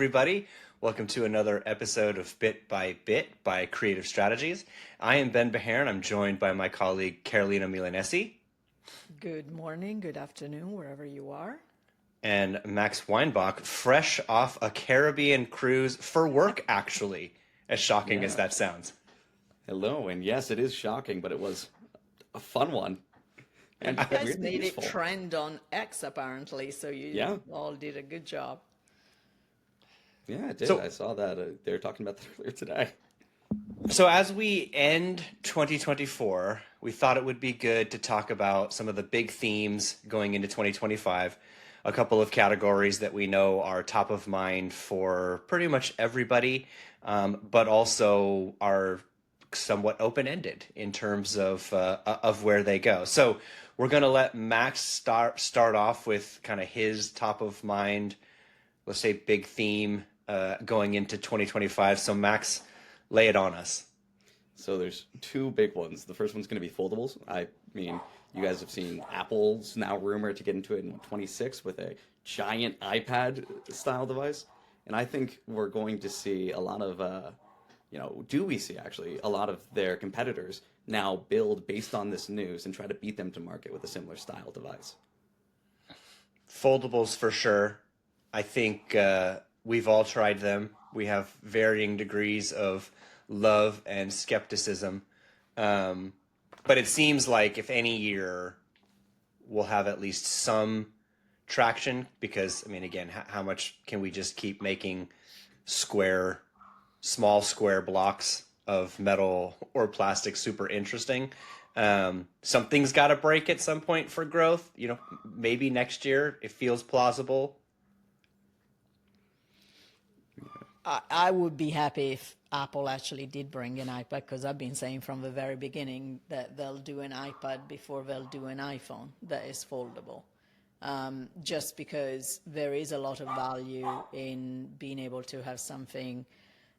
everybody. Welcome to another episode of Bit by Bit by Creative Strategies. I am Ben Behair, and I'm joined by my colleague Carolina Milanesi Good morning, good afternoon, wherever you are. and Max Weinbach, fresh off a Caribbean cruise for work, actually, as shocking as Yeah. that sounds. Hello, and yes, it is shocking, but it was a fun one And and you guys weirdly made it useful. trend on X apparently, so you Yeah, all did a good job. yeah, it did. So, I saw that. They were talking about that earlier today. so as we end 2024, we thought it would be good to talk about some of the big themes going into 2025. A couple of categories that we know are top of mind for pretty much everybody, but also are somewhat open-ended in terms of where they go. So we're going to let Max start off with kind of his top of mind, let's say, big theme going into 2025. So Max, lay it on us. So there's two big ones. The first one's going to be foldables. I mean, you guys have seen Apple's now rumored to get into it in 26 with a giant iPad style device, and I think we're going to see a lot of, do we see actually a lot of their competitors now build based on this news and try to beat them to market with a similar style device? Foldables for sure. I think we've all tried them. We have varying degrees of love and skepticism. Um, but it seems like if any year we'll have at least some traction, because, I mean, again, how much can we just keep making square, small square blocks of metal or plastic super interesting? Something's got to break at some point for growth. Maybe next year it feels plausible. I would be happy if Apple actually did bring an iPad because I've been saying from the very beginning that they'll do an iPad before they'll do an iPhone that is foldable. Just because there is a lot of value in being able to have something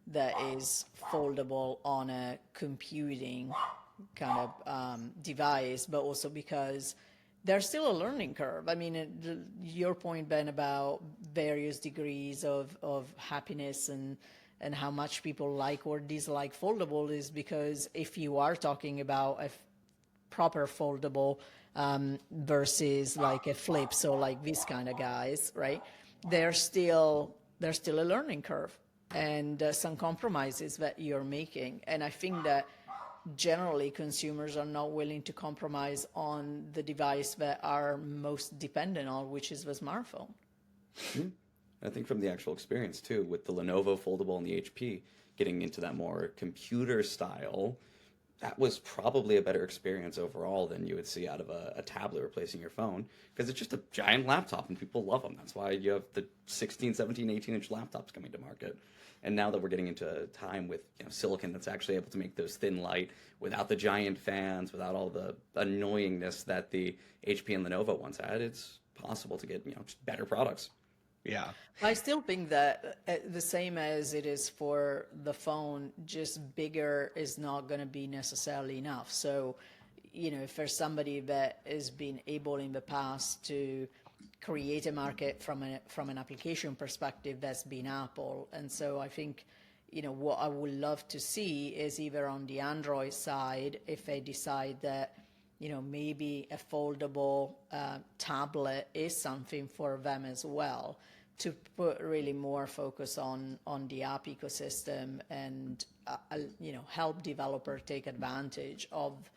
that is foldable on a computing kind of device, but also because there's still a learning curve. I mean, your point, Ben, about various degrees of happiness and how much people like or dislike foldable is because if you are talking about a proper foldable versus like a flip, so like these kind of guys, right? There's still a learning curve and some compromises that you're making. And I think that generally consumers are not willing to compromise on the device that are most dependent on, which is the smartphone. I think from the actual experience too, with the Lenovo foldable and the HP getting into that more computer style, that was probably a better experience overall than you would see out of a tablet replacing your phone because it's just a giant laptop and people love them. That's why you have the 16, 17, 18-inch laptops coming to market. And now that we're getting into a time with silicon that's actually able to make those thin light without the giant fans, without all the annoyingness that the HP and Lenovo once had, it's possible to get just better products. Yeah. I still think that the same as it is for the phone, just bigger is not going to be necessarily enough. So, if there's somebody that has been able in the past to create a market from an application perspective, that's been Apple. And so I think, what I would love to see is either on the Android side, if they decide that, maybe a foldable tablet is something for them as well, to put really more focus on the app ecosystem and help developer take advantage of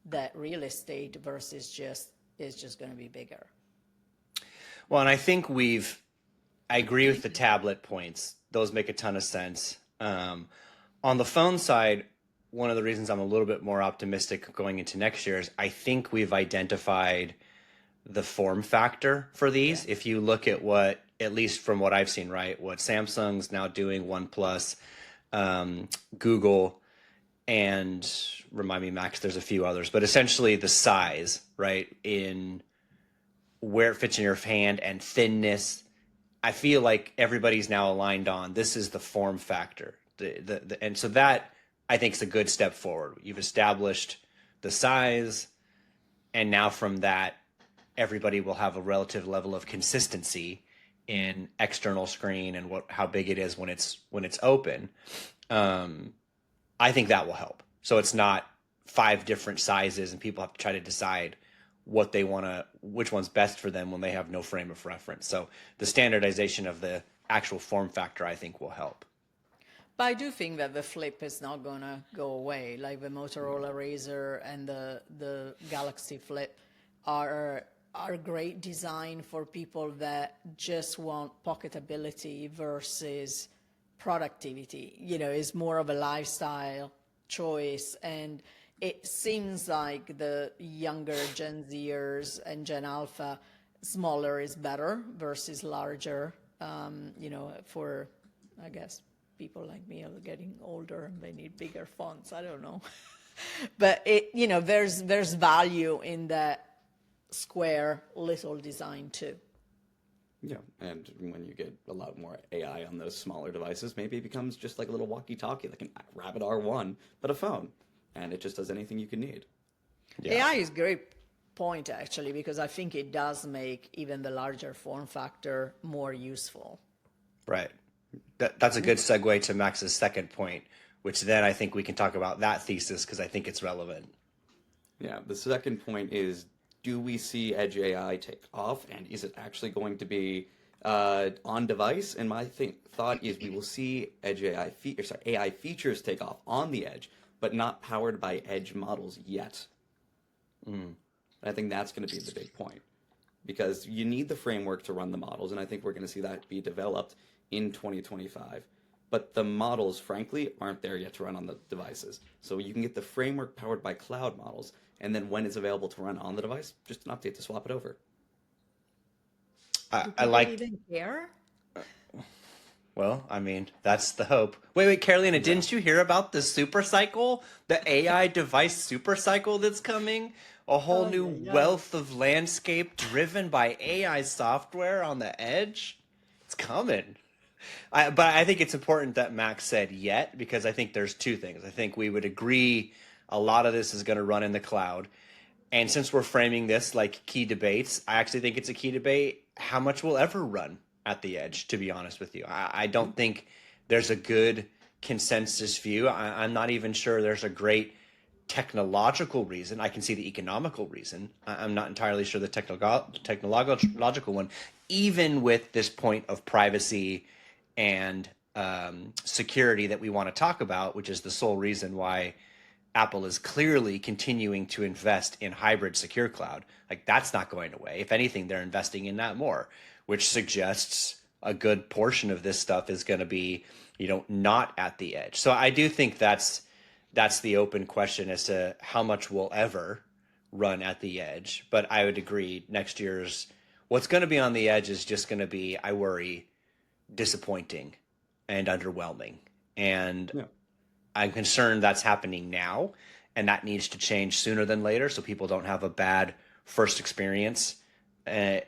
that real estate versus just it's just going to be bigger. Well, and I think I agree with the tablet points. Those make a ton of sense. On the phone side, one of the reasons I'm a little bit more optimistic going into next year is I think we've identified the form factor for these. Yeah. If you look at what, at least from what I've seen, right, what Samsung's now doing, OnePlus, Google, and remind me, Max, there's a few others, but essentially the size, right, in where it fits in your hand and thinness. I feel like everybody's now aligned on this is the form factor. And so that I think is a good step forward. You've established the size, and now from that, everybody will have a relative level of consistency in external screen and how big it is when it's open, I think that will help. So it's not 5 different sizes and people have to try to decide which one's best for them when they have no frame of reference. So the standardization of the actual form factor, I think, will help. But I do think that the flip is not going to go away. Like the Motorola Razr and the Galaxy Flip are great design for people that just want pocketability versus productivity. It's more of a lifestyle choice. And it seems like the younger Gen Zers and Gen Alpha, smaller is better versus larger, for, I guess, people like me are getting older and they need bigger fonts. I don't know. But there's value in that square little design too. Yeah, and when you get a lot more AI on those smaller devices, maybe it becomes just like a little walkie-talkie, like a Rabbit R1, but a phone, and it just does anything you can need. Yeah. AI is a great point, actually, because I think it does make even the larger form factor more useful. Right. That's a good segue to Max's second point, which then I think we can talk about that thesis because I think it's relevant. Yeah, the second point is, do we see Edge AI take off, and is it actually going to be on device? And my thought is we will see Edge AI AI features take off on the Edge, but not powered by Edge models yet. I think that's going to be the big point, because you need the framework to run the models, and I think we're going to see that be developed in 2025. But the models, frankly, aren't there yet to run on the devices. So you can get the framework powered by cloud models, and then when it's available to run on the device, just an update to swap it over. I like. Even care? Well, I mean, that's the hope. Wait, Carolina, didn't you hear about the super cycle, the AI device super cycle that's coming? A whole new wealth of landscape driven by AI software on the edge? It's coming. But I think it's important that Max said yet, because I think there's 2 things. I think we would agree a lot of this is going to run in the cloud. And since we're framing this like key debates, I actually think it's a key debate how much will ever run at the edge, to be honest with you. I don't think there's a good consensus view. I'm not even sure there's a great technological reason. I can see the economical reason. I'm not entirely sure the technological one, even with this point of privacy and security that we want to talk about, which is the sole reason why Apple is clearly continuing to invest in hybrid secure cloud. Like, that's not going away. If anything, they're investing in that more, which suggests a good portion of this stuff is going to be, not at the edge. So I do think that's the open question as to how much will ever run at the edge. But I would agree next year's what's going to be on the edge is just going to be, I worry, disappointing and underwhelming. And I'm concerned that's happening now, and that needs to change sooner than later so people don't have a bad first experience,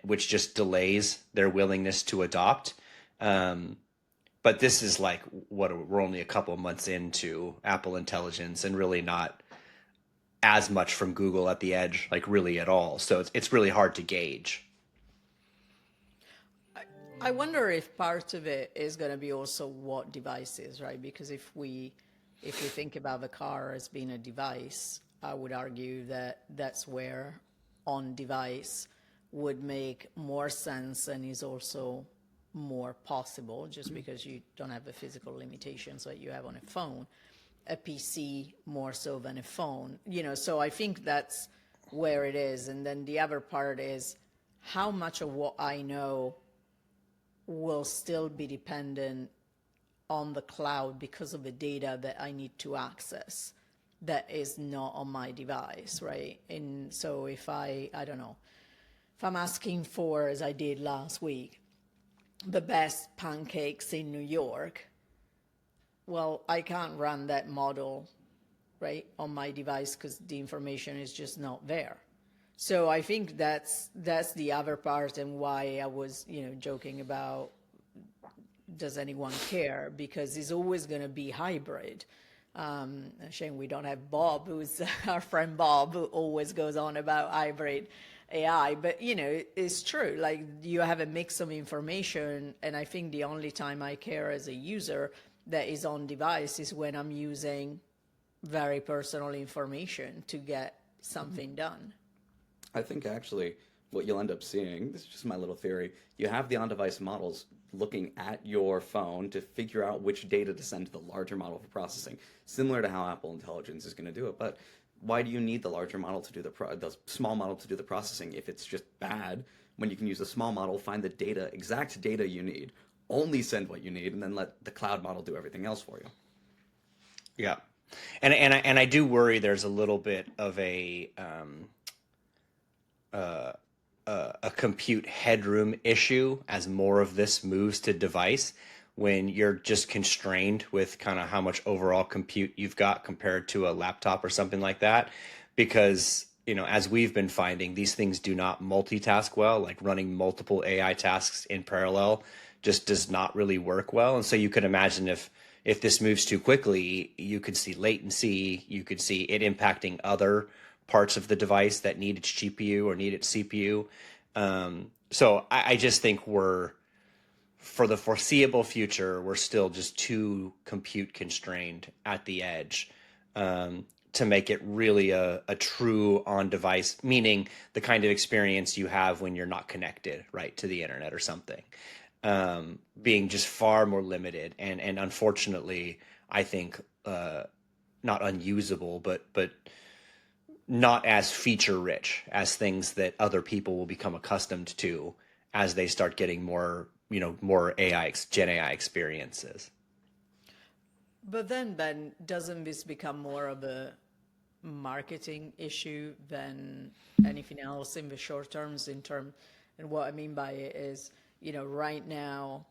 which just delays their willingness to adopt. But this is like, we're only a couple of months into Apple Intelligence and really not as much from Google at the edge, like really at all. So it's really hard to gauge. I wonder if part of it is going to be also what devices, right? Because if we think about the car as being a device, I would argue that that's where on device would make more sense and is also more possible, just because you don't have the physical limitations that you have on a phone. A PC more so than a phone, so I think that's where it is. And then the other part is how much of what I know will still be dependent on the cloud because of the data that I need to access that is not on my device, right? And so if I don't know, if I'm asking for, as I did last week, the best pancakes in New York, well, I can't run that model, right, on my device because the information is just not there. So I think that's the other part, and why I was, joking about does anyone care, because it's always going to be hybrid. Shame we don't have Bob, who's our friend Bob, who always goes on about hybrid. AI, but it's true. Like you have a mix of information, and I think the only time I care as a user that is on device is when I'm using very personal information to get something done. I think actually what you'll end up seeing, this is just my little theory, you have the on-device models looking at your phone to figure out which data to send to the larger model for processing, similar to how Apple Intelligence is going to do it. But why do you need the larger model to do the small model to do the processing if it's just bad when you can use a small model, find the data, exact data you need, only send what you need, and then let the cloud model do everything else for you? Yeah. And I do worry there's a little bit of a compute headroom issue as more of this moves to device, when you're just constrained with kind of how much overall compute you've got compared to a laptop or something like that. Because, as we've been finding, these things do not multitask well. Like running multiple AI tasks in parallel just does not really work well. And so you could imagine if this moves too quickly, you could see latency, you could see it impacting other parts of the device that need its GPU or need its CPU. So I just think for the foreseeable future, we're still just too compute constrained at the edge to make it really a true on-device, meaning the kind of experience you have when you're not connected, right, to the internet or something, being just far more limited and unfortunately, I think not unusable, but not as feature rich as things that other people will become accustomed to as they start getting more Gen AI experiences. But then, Ben, doesn't this become more of a marketing issue than anything else in the short terms? And what I mean by it is, right now,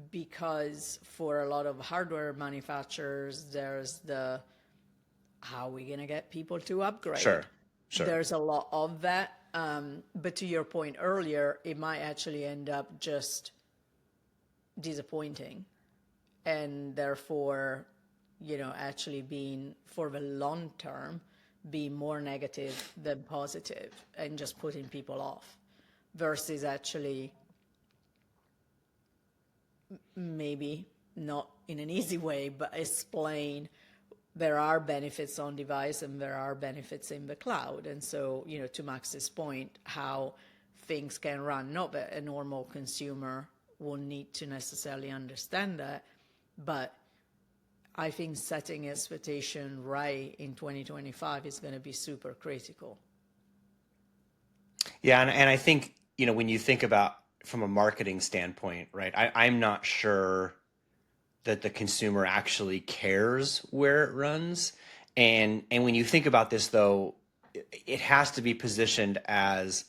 because for a lot of hardware manufacturers, there's how are we going to get people to upgrade? Sure. There's a lot of that. But to your point earlier, it might actually end up just disappointing. And therefore, actually being, for the long term, be more negative than positive and just putting people off versus actually maybe not in an easy way, but explain there are benefits on device and there are benefits in the cloud. And so, to Max's point, how things can run, not that a normal consumer will need to necessarily understand that, but I think setting expectation right in 2025 is going to be super critical. Yeah, and I think, when you think about from a marketing standpoint, right, I'm not sure that the consumer actually cares where it runs. And when you think about this, though, it has to be positioned as,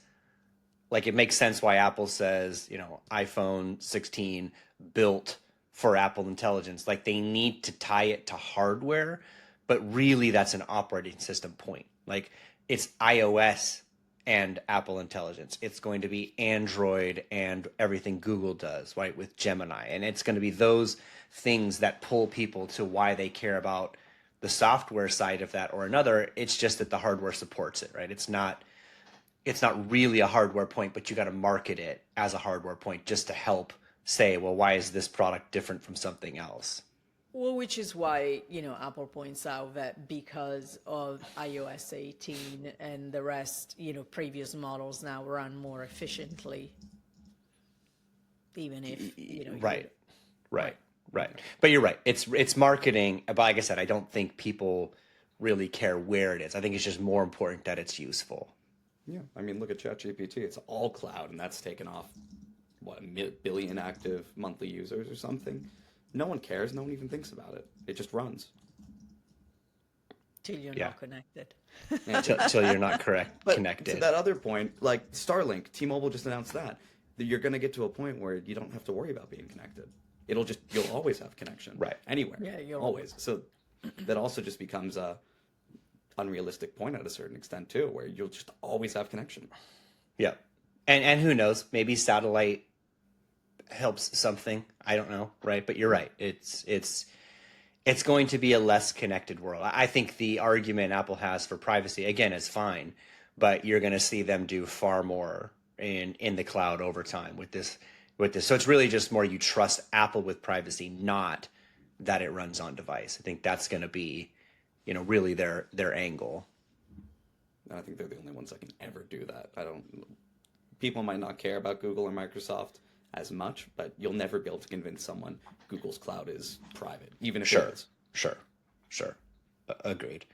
like, it makes sense why Apple says, iPhone 16 built for Apple Intelligence. Like, they need to tie it to hardware, but really that's an operating system point. Like, it's iOS and Apple Intelligence. It's going to be Android and everything Google does, right, with Gemini. And it's going to be those things that pull people to why they care about the software side of that or another. It's just that the hardware supports it, right? It's not really a hardware point, but you got to market it as a hardware point just to help say, well, why is this product different from something else? Well, which is why, Apple points out that because of iOS 18 and the rest, previous models now run more efficiently, even if, Right. But you're right. It's marketing. But like I said, I don't think people really care where it is. I think it's just more important that it's useful. Yeah, I mean, look at ChatGPT. It's all cloud, and that's taken off, what, a billion active monthly users or something. No one cares. No one even thinks about it. It just runs. Till you're not connected. Yeah. Till you're not But connected. to that other point, like Starlink, T-Mobile just announced that you're going to get to a point where you don't have to worry about being connected. You'll always have connection. Right. Anywhere. Yeah, you'll always. So that also just becomes a unrealistic point at a certain extent too, where you'll just always have connection. Yeah. And who knows, maybe satellite helps something. I don't know, right? But you're right. It's going to be a less connected world. I think the argument Apple has for privacy, again, is fine, but you're going to see them do far more in the cloud over time with this. So it's really just more you trust Apple with privacy, not that it runs on device. I think that's going to be, really their angle. And I think they're the only ones that can ever do that. People might not care about Google or Microsoft as much, but you'll never be able to convince someone Google's cloud is private, even if it is. Sure. Agreed.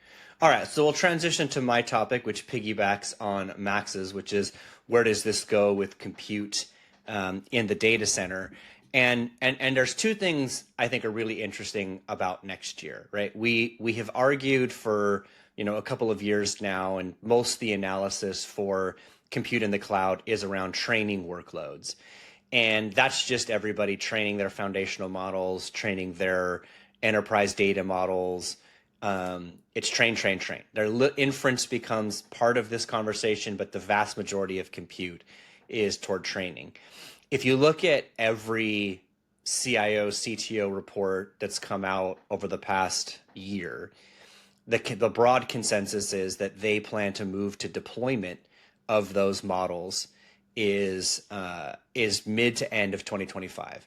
All right, so we'll transition to my topic, which piggybacks on Max's, which is where does this go with compute in the data center? And there's two things I think are really interesting about next year, right? We have argued for a couple of years now, and most of the analysis for compute in the cloud is around training workloads. And that's just everybody training their foundational models, training their enterprise data models. It's train. Inference becomes part of this conversation, but the vast majority of compute is toward training. If you look at every CIO, CTO report that's come out over the past year, the broad consensus is that they plan to move to deployment of those models is mid to end of 2025,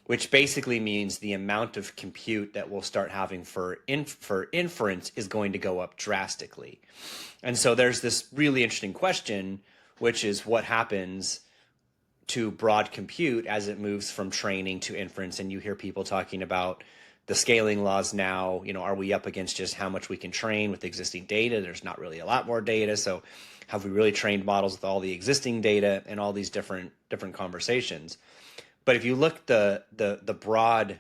which basically means the amount of compute that we'll start having for inference is going to go up drastically. And so there's this really interesting question, which is what happens to broad compute as it moves from training to inference. And you hear people talking about the scaling laws now. Are we up against just how much we can train with existing data? There's not really a lot more data. So have we really trained models with all the existing data and all these different conversations? But if you look the broad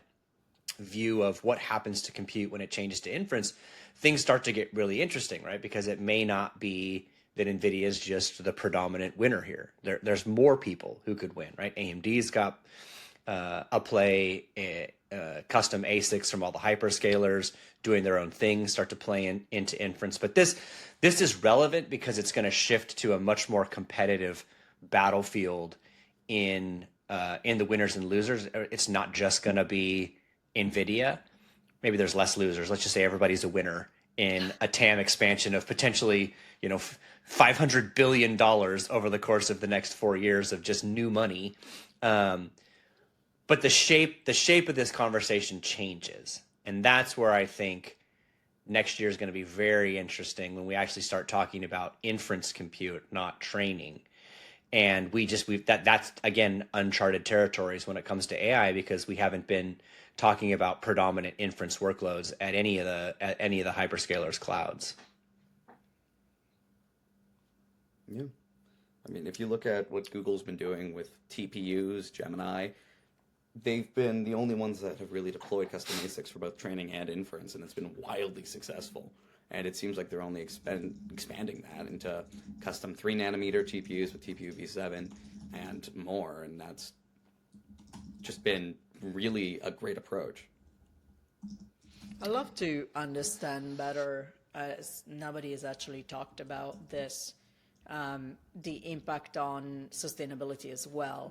view of what happens to compute when it changes to inference, things start to get really interesting, right? Because it may not be that NVIDIA is just the predominant winner here. There's more people who could win, right? AMD's got custom ASICs from all the hyperscalers doing their own thing, start to play into inference. But this is relevant because it's going to shift to a much more competitive battlefield in the winners and losers. It's not just going to be NVIDIA. Maybe there's less losers. Let's just say everybody's a winner in a TAM expansion of potentially, $500 billion over the course of the next 4 years of just new money. But the shape of this conversation changes. And that's where I think next year is going to be very interesting when we actually start talking about inference compute, not training. And that's again uncharted territories when it comes to AI, because we haven't been talking about predominant inference workloads at any of the hyperscalers' clouds. Yeah. I mean, if you look at what Google's been doing with TPUs, Gemini, they've been the only ones that have really deployed custom ASICs for both training and inference, and it's been wildly successful. And it seems like they're only expanding that into custom 3 nanometer TPUs with TPU v7 and more, and that's just been really a great approach. I'd love to understand better, as nobody has actually talked about this, the impact on sustainability as well.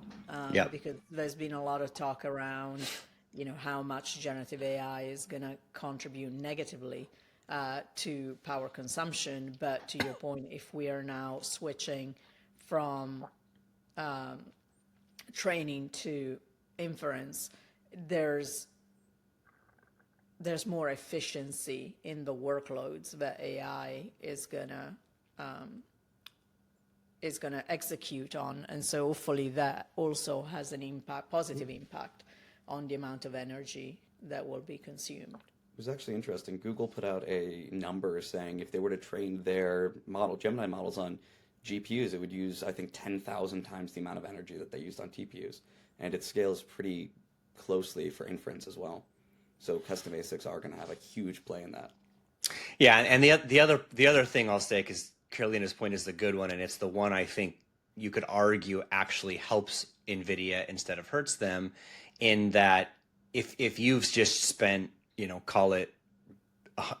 Because there's been a lot of talk around, how much generative AI is going to contribute negatively to power consumption. But to your point, if we are now switching from training to inference, there's more efficiency in the workloads that AI is gonna execute on, and so hopefully that also has an impact, positive impact, on the amount of energy that will be consumed. It was actually interesting. Google put out a number saying if they were to train their Gemini models on GPUs, it would use, I think, 10,000 times the amount of energy that they used on TPUs. And it scales pretty closely for inference as well. So custom ASICs are going to have a huge play in that. Yeah, and the other thing I'll say, because Carolina's point is the good one, and it's the one I think you could argue actually helps NVIDIA instead of hurts them, in that if you've just spent, call it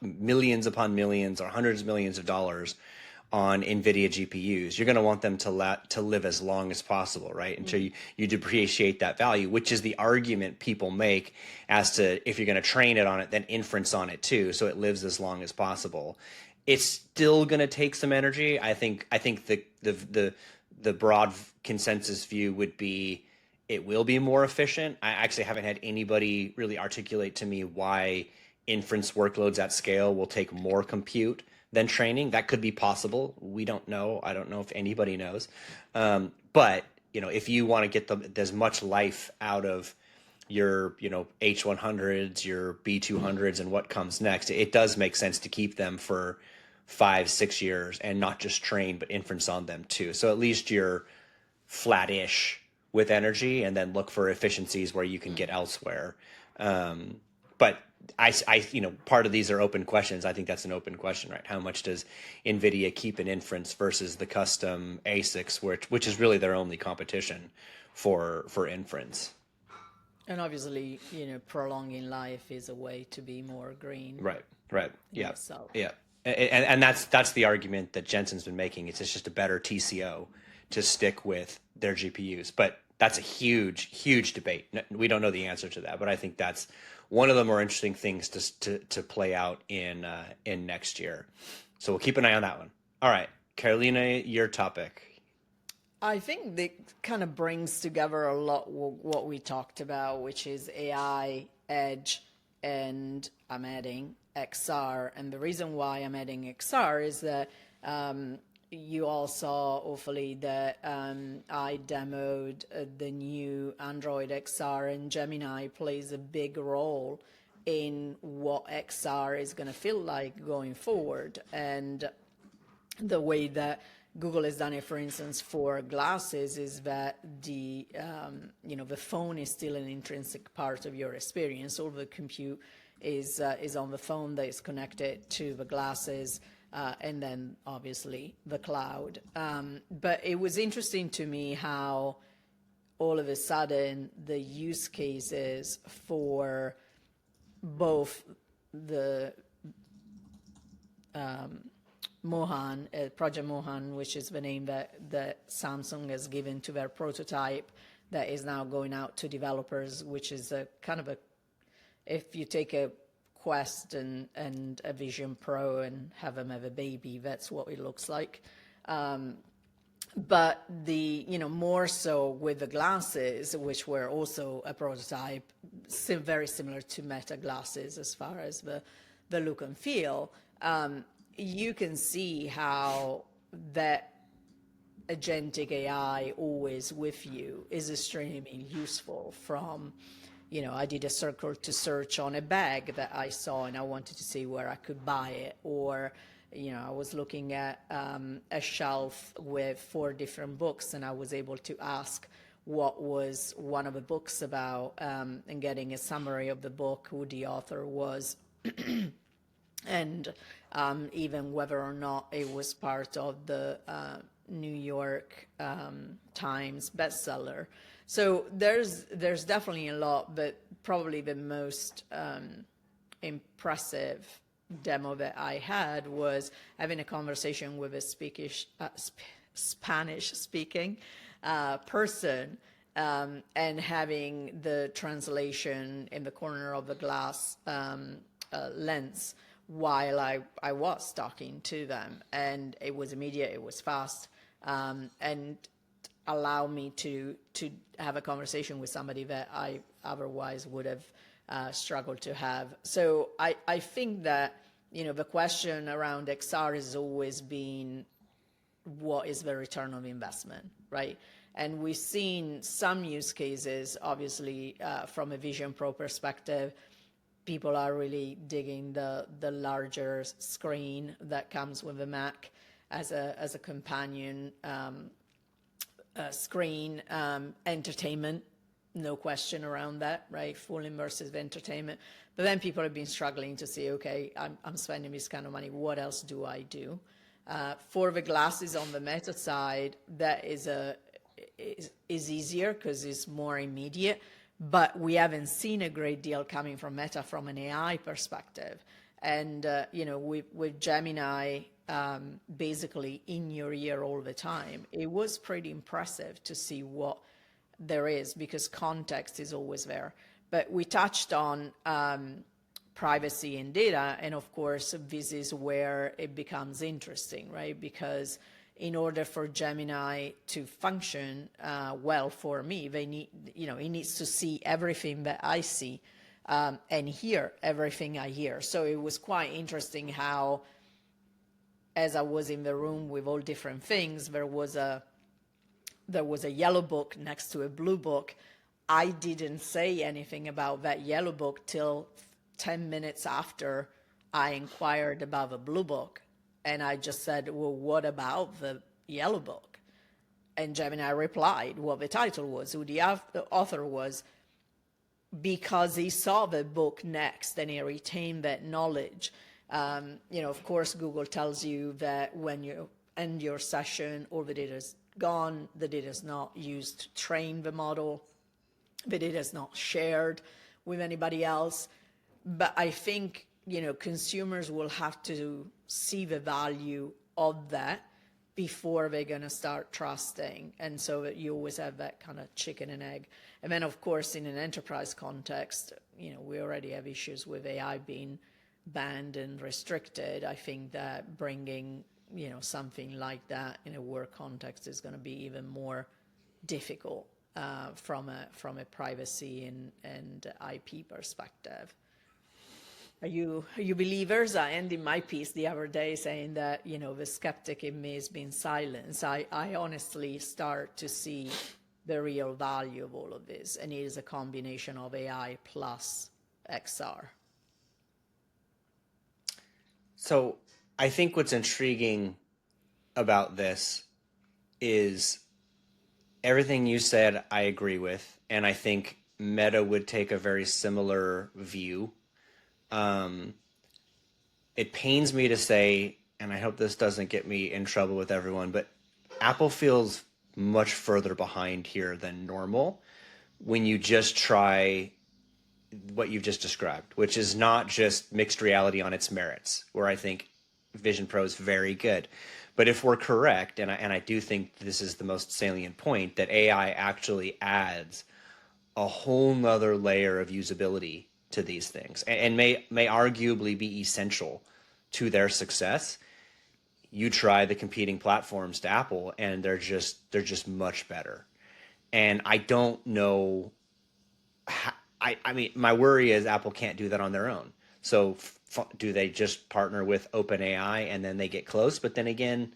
millions upon millions or hundreds of millions of dollars on NVIDIA GPUs, you're going to want them to live as long as possible, right? Until you depreciate that value, which is the argument people make as to if you're going to train it on it, then inference on it too, so it lives as long as possible. it's still going to take some energy. I think the broad consensus view would be it will be more efficient. I actually haven't had anybody really articulate to me why inference workloads at scale will take more compute than training. That could be possible. We don't know. I don't know if anybody knows. But if you want to get as much life out of your H100s, your B200s, and what comes next, it does make sense to keep them for 5-6 years and not just train but inference on them too. So at least you're flattish with energy, and then look for efficiencies where you can get elsewhere. But part of these are open questions. I think that's an open question, right? How much does NVIDIA keep in inference versus the custom ASICs, which is really their only competition for inference? And obviously, prolonging life is a way to be more green. Right. Yeah. Yourself. Yeah. And that's the argument that Jensen's been making. It's just a better TCO to stick with their GPUs. But that's a huge debate. We don't know the answer to that, but I think that's one of the more interesting things to play out in next year. So we'll keep an eye on that one. All right, Carolina, your topic. I think that kind of brings together a lot what we talked about, which is AI, edge, and I'm adding XR. And the reason why I'm adding XR is that you all saw, hopefully, that I demoed the new Android XR, and Gemini plays a big role in what XR is going to feel like going forward. And the way that Google has done it, for instance, for glasses, is that the phone is still an intrinsic part of your experience. All the compute is on the phone that is connected to the glasses, and then obviously the cloud. But it was interesting to me how all of a sudden the use cases for both the Mohan, Project Mohan, which is the name that Samsung has given to their prototype that is now going out to developers, which is a kind of if you take a Quest and a Vision Pro and have them have a baby, that's what it looks like. But more so with the glasses, which were also a prototype, very similar to Meta glasses as far as the look and feel. You can see how that agentic AI always with you is extremely useful. From, I did a circle to search on a bag that I saw and I wanted to see where I could buy it. Or, I was looking at a shelf with 4 different books and I was able to ask what was one of the books about, and getting a summary of the book, who the author was, and even whether or not it was part of the New York Times bestseller. So there's definitely a lot, but probably the most impressive demo that I had was having a conversation with a Spanish-speaking person, and having the translation in the corner of the glass lens while I was talking to them. And it was immediate, it was fast, and allow me to have a conversation with somebody that I otherwise would have struggled to have. So I think that, the question around XR has always been, what is the return of investment, right? And we've seen some use cases, obviously, from a Vision Pro perspective. People are really digging the larger screen that comes with the Mac as a companion screen. Entertainment, no question around that, right? Full immersive entertainment. But then people have been struggling to say, okay, I'm spending this kind of money. What else do I do? For the glasses on the Meta side, that is easier because it's more immediate. But we haven't seen a great deal coming from Meta from an AI perspective. And, with Gemini basically in your ear all the time, it was pretty impressive to see what there is, because context is always there. But we touched on privacy and data. And of course, this is where it becomes interesting, right? Because in order for Gemini to function well for me, they need, it needs to see everything that I see and hear everything I hear. So it was quite interesting how, as I was in the room with all different things, there was a yellow book next to a blue book. I didn't say anything about that yellow book till 10 minutes after I inquired about the blue book. And I just said, well, what about the yellow book? And Gemini replied what the title was, who the author was, because he saw the book next and he retained that knowledge. Of course, Google tells you that when you end your session, all the data is gone, the data is not used to train the model, the data is not shared with anybody else. But I think, consumers will have to see the value of that before they're going to start trusting. And so you always have that kind of chicken and egg. And then, of course, in an enterprise context, we already have issues with AI being banned and restricted. I think that bringing, something like that in a work context is going to be even more difficult from a privacy and IP perspective. Are you believers? I ended my piece the other day saying that, the skeptic in me has been silenced. I honestly start to see the real value of all of this, and it is a combination of AI plus XR. So I think what's intriguing about this is everything you said I agree with, and I think Meta would take a very similar view. It pains me to say, and I hope this doesn't get me in trouble with everyone, but Apple feels much further behind here than normal when you just try what you've just described, which is not just mixed reality on its merits, where I think Vision Pro is very good. But if we're correct, and I do think this is the most salient point, that AI actually adds a whole nother layer of usability to these things and may arguably be essential to their success. You try the competing platforms to Apple and they're just much better. And I don't know how, I mean, my worry is Apple can't do that on their own. So do they just partner with OpenAI and then they get close? But then again,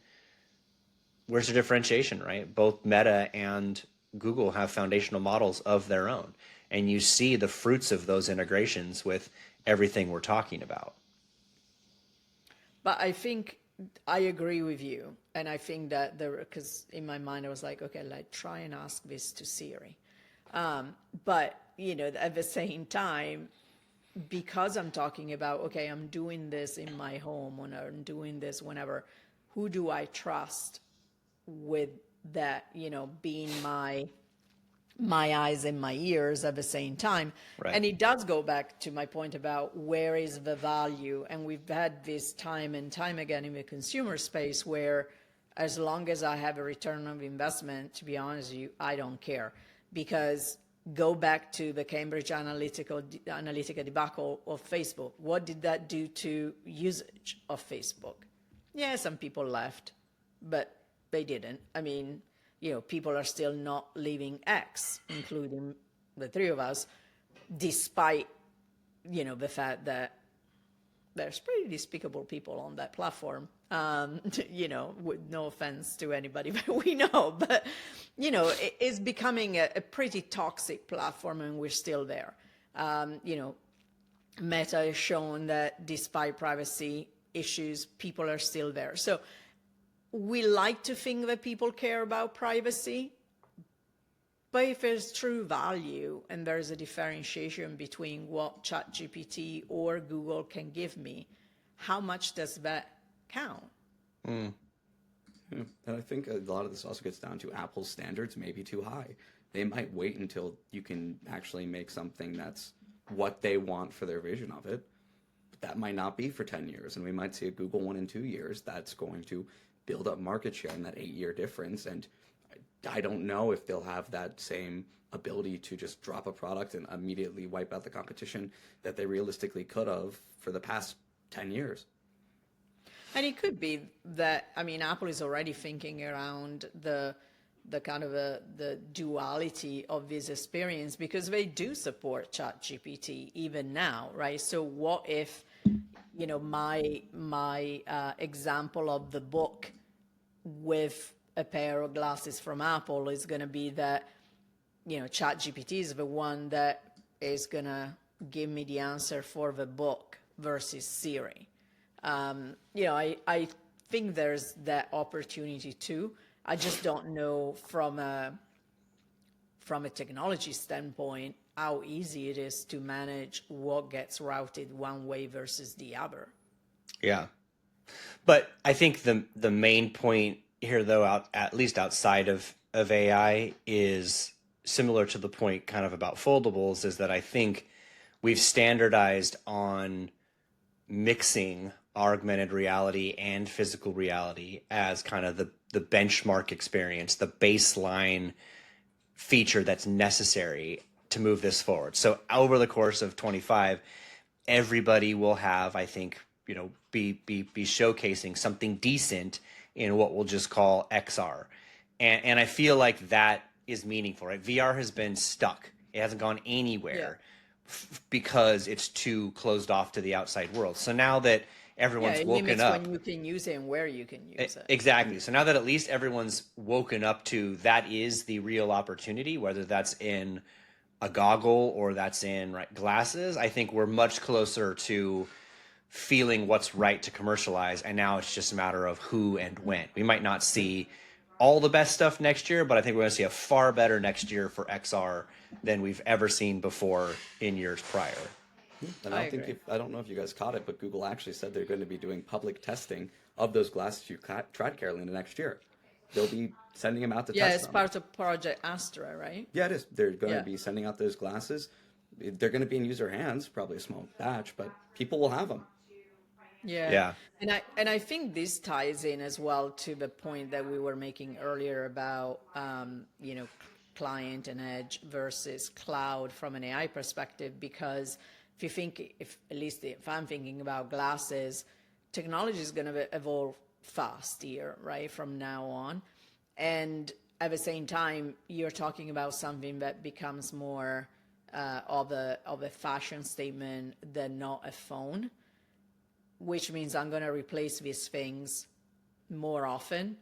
where's the differentiation, right? Both Meta and Google have foundational models of their own. And you see the fruits of those integrations with everything we're talking about. But I think I agree with you. And I think that because in my mind, I was like, okay, try and ask this to Siri. But, at the same time, because I'm talking about, okay, I'm doing this in my home or I'm doing this whenever, who do I trust with that, being my eyes and my ears at the same time. Right. And it does go back to my point about where is the value. And we've had this time and time again in the consumer space where as long as I have a return on investment, to be honest with you, I don't care. Because go back to the Cambridge Analytica debacle of Facebook. What did that do to usage of Facebook? Yeah, some people left, but they didn't. I mean, people are still not leaving X, including the three of us, despite, the fact that there's pretty despicable people on that platform, with no offense to anybody that we know, but, it's becoming a pretty toxic platform and we're still there. Meta has shown that despite privacy issues, people are still there. So we like to think that people care about privacy, but if there's true value and there's a differentiation between what ChatGPT or Google can give me, how much does that count? Yeah. And I think a lot of this also gets down to Apple's standards may be too high. They might wait until you can actually make something that's what they want for their vision of it. But that might not be for 10 years, and we might see a Google one in 2 years that's going to build up market share in that 8-year difference. And I don't know if they'll have that same ability to just drop a product and immediately wipe out the competition that they realistically could have for the past 10 years. And it could be that, I mean, Apple is already thinking around the kind of the duality of this experience, because they do support ChatGPT even now, right? So what if, you know, my example of the book with a pair of glasses from Apple is going to be that, you know, ChatGPT is the one that is going to give me the answer for the book versus Siri. You know, I think there's that opportunity too. I just don't know from a technology standpoint how easy it is to manage what gets routed one way versus the other. Yeah. But I think the main point here, though, at least outside of AI, is similar to the point kind of about foldables, is that I think we've standardized on mixing augmented reality and physical reality as kind of the benchmark experience, the baseline feature that's necessary to move this forward. So over the course of 25, everybody will have, I think, you know, be showcasing something decent in what we'll just call XR. And I feel like that is meaningful, right? VR has been stuck. It hasn't gone anywhere because it's too closed off to the outside world. So now that everyone's it woken limits up, when you can use it and where you can use it. exactly. So now that at least everyone's woken up to that is the real opportunity, whether that's in a goggle or that's in glasses, I think we're much closer to feeling what's right to commercialize. And now it's just a matter of who and when. We might not see all the best stuff next year, but I think we're going to see a far better next year for XR than we've ever seen before in years prior. And I don't know if you guys caught it, but Google actually said they're going to be doing public testing of those glasses you tried, Carolina, next year. They'll be sending them out to test them. Yeah, it's part of Project Astra, right? Yeah, it is. They're going to be sending out those glasses. They're going to be in user hands, probably a small batch, but people will have them. Yeah. And I think this ties in as well to the point that we were making earlier about, you know, client and edge versus cloud from an AI perspective, because if you think, if I'm thinking about glasses, technology is going to evolve fast here, right, from now on. And at the same time, you're talking about something that becomes more of a fashion statement than not a phone, which means I'm going to replace these things more often.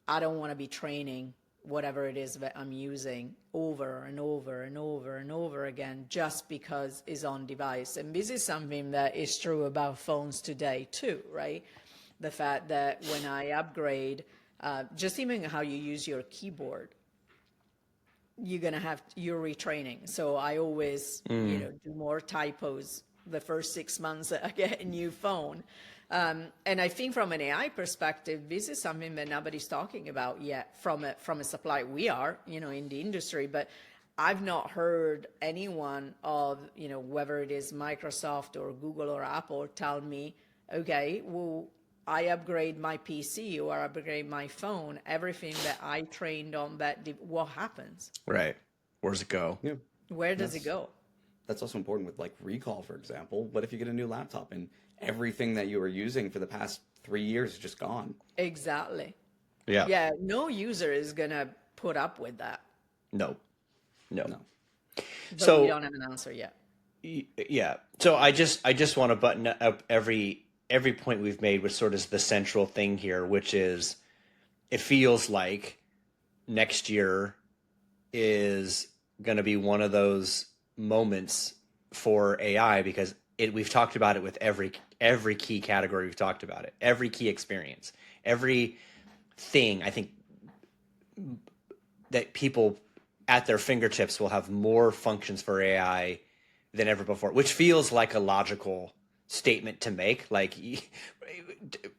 I don't want to be training whatever it is that I'm using over and over and over and over again just because it's on device. And this is something that is true about phones today too, right? The fact that when I upgrade, just even how you use your keyboard, you're retraining. So I always, you know, do more typos the first 6 months that I get a new phone. And I think from an AI perspective, this is something that nobody's talking about yet from a supply. We are, you know, in the industry, but I've not heard anyone of, you know, whether it is Microsoft or Google or Apple tell me, okay, well, I upgrade my PC or I upgrade my phone, everything that I trained on what happens? Right. Where's it go? Yeah. Where does it go? That's also important with like recall, for example. What if you get a new laptop and everything that you were using for the past 3 years is just gone? Exactly. Yeah. Yeah, no user is going to put up with that. No. But So we don't have an answer yet. Yeah. So I just want to button up every point we've made with sort of the central thing here, which is it feels like next year is going to be one of those moments for AI because we've talked about it with every key category we've talked about it, every key experience, every thing. I think that people at their fingertips will have more functions for AI than ever before, which feels like a logical statement to make. Like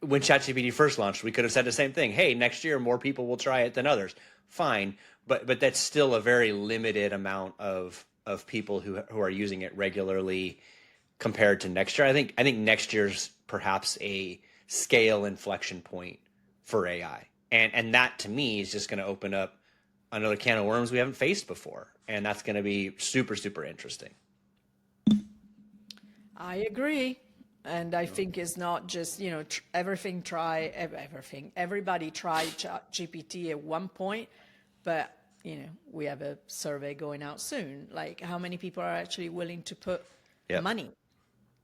when ChatGPT first launched, we could have said the same thing. Hey, next year more people will try it than others. Fine, but that's still a very limited amount of people who are using it regularly compared to next year. I think next year's perhaps a scale inflection point for AI. And that to me is just going to open up another can of worms we haven't faced before, and that's going to be super, super interesting. I agree. And I think it's not just, everybody tried GPT at one point, but, we have a survey going out soon. Like, how many people are actually willing to put money,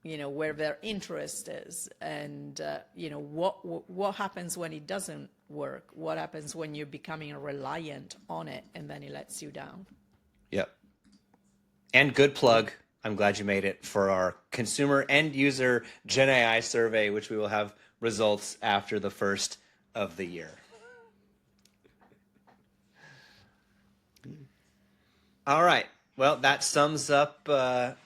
where their interest is? And, what happens when it doesn't work? What happens when you're becoming reliant on it and then it lets you down? Yep. And good plug. I'm glad you made it for our consumer end user Gen AI survey, which we will have results after the first of the year. All right. Well, that sums up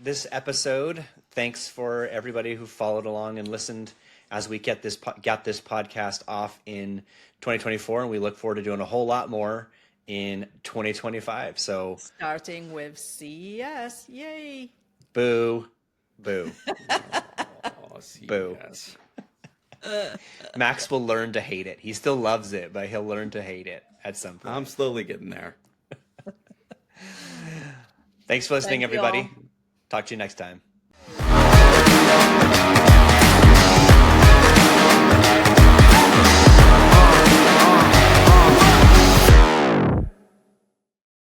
this episode. Thanks for everybody who followed along and listened as we got this podcast off in 2024, and we look forward to doing a whole lot more in 2025. So starting with CES, yay! Boo. Boo. Oh, Boo. yes. Max will learn to hate it. He still loves it, but he'll learn to hate it at some point. I'm slowly getting there. Thanks for listening, Thank you everybody. all. Talk to you next time.